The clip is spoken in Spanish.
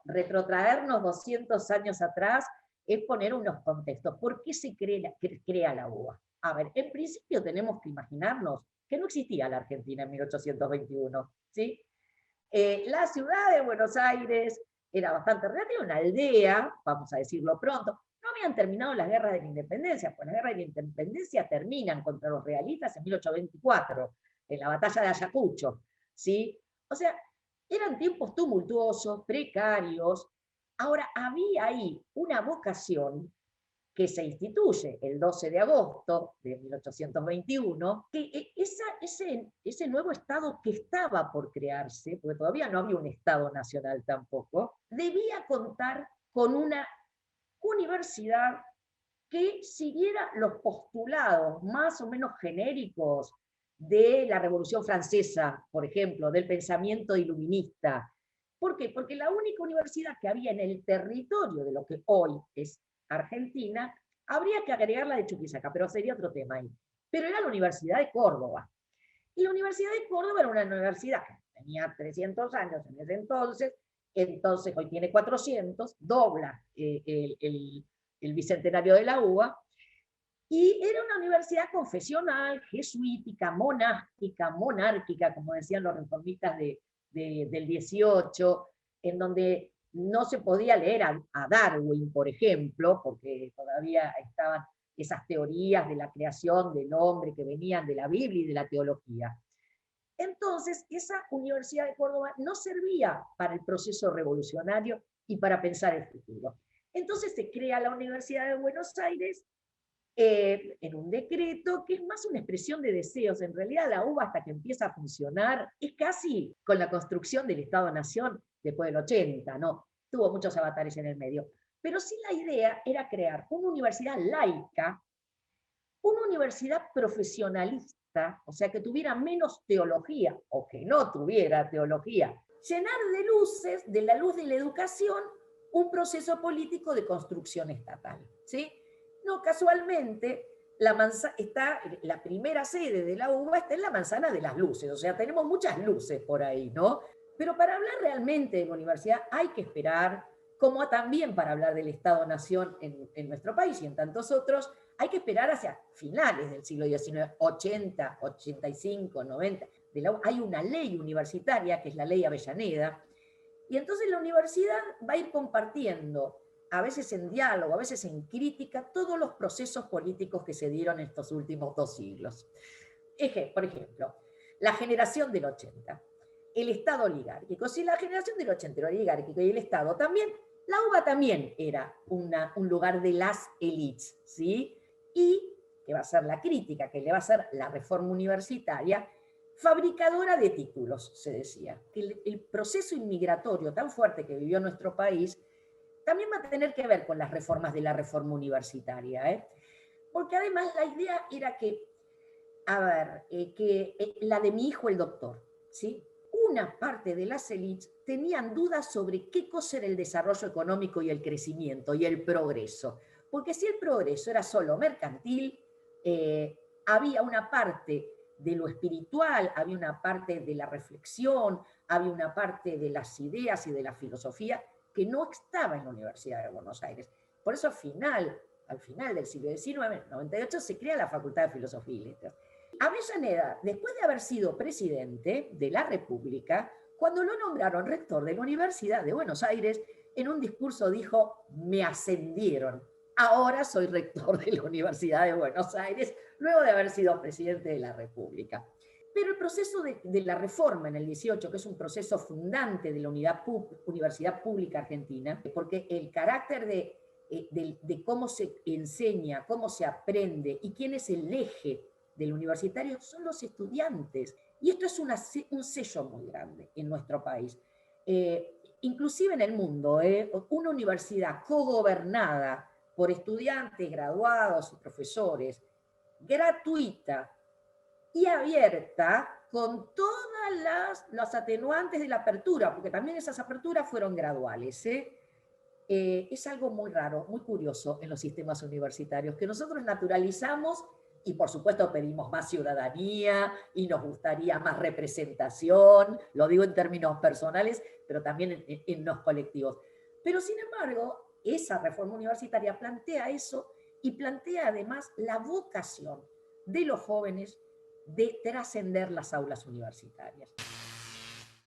retrotraernos 200 años atrás es poner unos contextos. ¿Por qué se crea la UBA? A ver, en principio tenemos que imaginarnos que no existía la Argentina en 1821, ¿sí? La ciudad de Buenos Aires era bastante relativa, una aldea, vamos a decirlo pronto. No habían terminado las guerras de la independencia, pues las guerras de la independencia terminan contra los realistas en 1824, en la batalla de Ayacucho, ¿sí? O sea, eran tiempos tumultuosos, precarios. Ahora, había ahí una vocación que se instituye el 12 de agosto de 1821, que ese nuevo Estado que estaba por crearse, porque todavía no había un Estado nacional tampoco, debía contar con una universidad que siguiera los postulados más o menos genéricos de la Revolución Francesa, por ejemplo, del pensamiento iluminista. ¿Por qué? Porque la única universidad que había en el territorio de lo que hoy es Argentina, habría que agregar la de Chuquisaca, pero sería otro tema ahí. Pero era la Universidad de Córdoba. Y la Universidad de Córdoba era una universidad que tenía 300 años en ese entonces hoy tiene 400, dobla el bicentenario de la UBA, y era una universidad confesional, jesuítica, monástica, monárquica, como decían los reformistas del 18, en donde no se podía leer a Darwin, por ejemplo, porque todavía estaban esas teorías de la creación del hombre que venían de la Biblia y de la teología. Entonces, esa Universidad de Córdoba no servía para el proceso revolucionario y para pensar el futuro. Entonces se crea la Universidad de Buenos Aires en un decreto que es más una expresión de deseos. En realidad la UBA, hasta que empieza a funcionar, es casi con la construcción del Estado-Nación después del 80, ¿no? Tuvo muchos avatares en el medio. Pero sí, la idea era crear una universidad laica, una universidad profesionalista, o sea, que tuviera menos teología, o que no tuviera teología, llenar de luces, de la luz de la educación, un proceso político de construcción estatal, ¿sí? No, casualmente, la primera sede de la UBA está en la Manzana de las Luces, o sea, tenemos muchas luces por ahí, ¿no? Pero para hablar realmente de la universidad hay que esperar, como también para hablar del Estado-Nación en nuestro país y en tantos otros, hay que esperar hacia finales del siglo XIX, 80, 85, 90. Hay una ley universitaria, que es la ley Avellaneda, y entonces la universidad va a ir compartiendo, a veces en diálogo, a veces en crítica, todos los procesos políticos que se dieron en estos últimos 2 siglos. Por ejemplo, la generación del 80, el Estado oligárquico. Si la generación del 80 era oligárquico y el Estado también, la UBA también era un lugar de las élites, ¿sí? Y que va a ser la crítica, que le va a ser la reforma universitaria, fabricadora de títulos, se decía. El proceso inmigratorio tan fuerte que vivió nuestro país también va a tener que ver con las reformas de la reforma universitaria, ¿eh? Porque además la idea era que, la de mi hijo el doctor, ¿sí? Una parte de las élites tenían dudas sobre qué cosa era el desarrollo económico y el crecimiento y el progreso. Porque si el progreso era solo mercantil, había una parte de lo espiritual, había una parte de la reflexión, había una parte de las ideas y de la filosofía que no estaba en la Universidad de Buenos Aires. Por eso al final del siglo XIX, en el 98, se crea la Facultad de Filosofía y Letras. Avellaneda, después de haber sido presidente de la República, cuando lo nombraron rector de la Universidad de Buenos Aires, en un discurso dijo: me ascendieron, ahora soy rector de la Universidad de Buenos Aires, luego de haber sido presidente de la República. Pero el proceso de la reforma en el 18, que es un proceso fundante de la Universidad Pública Argentina, porque el carácter de cómo se enseña, cómo se aprende y quién es el eje del universitario son los estudiantes. Y esto es un sello muy grande en nuestro país. Inclusive en el mundo, una universidad cogobernada por estudiantes, graduados y profesores, gratuita y abierta, con todas las atenuantes de la apertura, porque también esas aperturas fueron graduales, es algo muy raro, muy curioso en los sistemas universitarios, que nosotros naturalizamos y por supuesto pedimos más ciudadanía y nos gustaría más representación, lo digo en términos personales, pero también en los colectivos. Pero sin embargo, esa reforma universitaria plantea eso y plantea además la vocación de los jóvenes de trascender las aulas universitarias.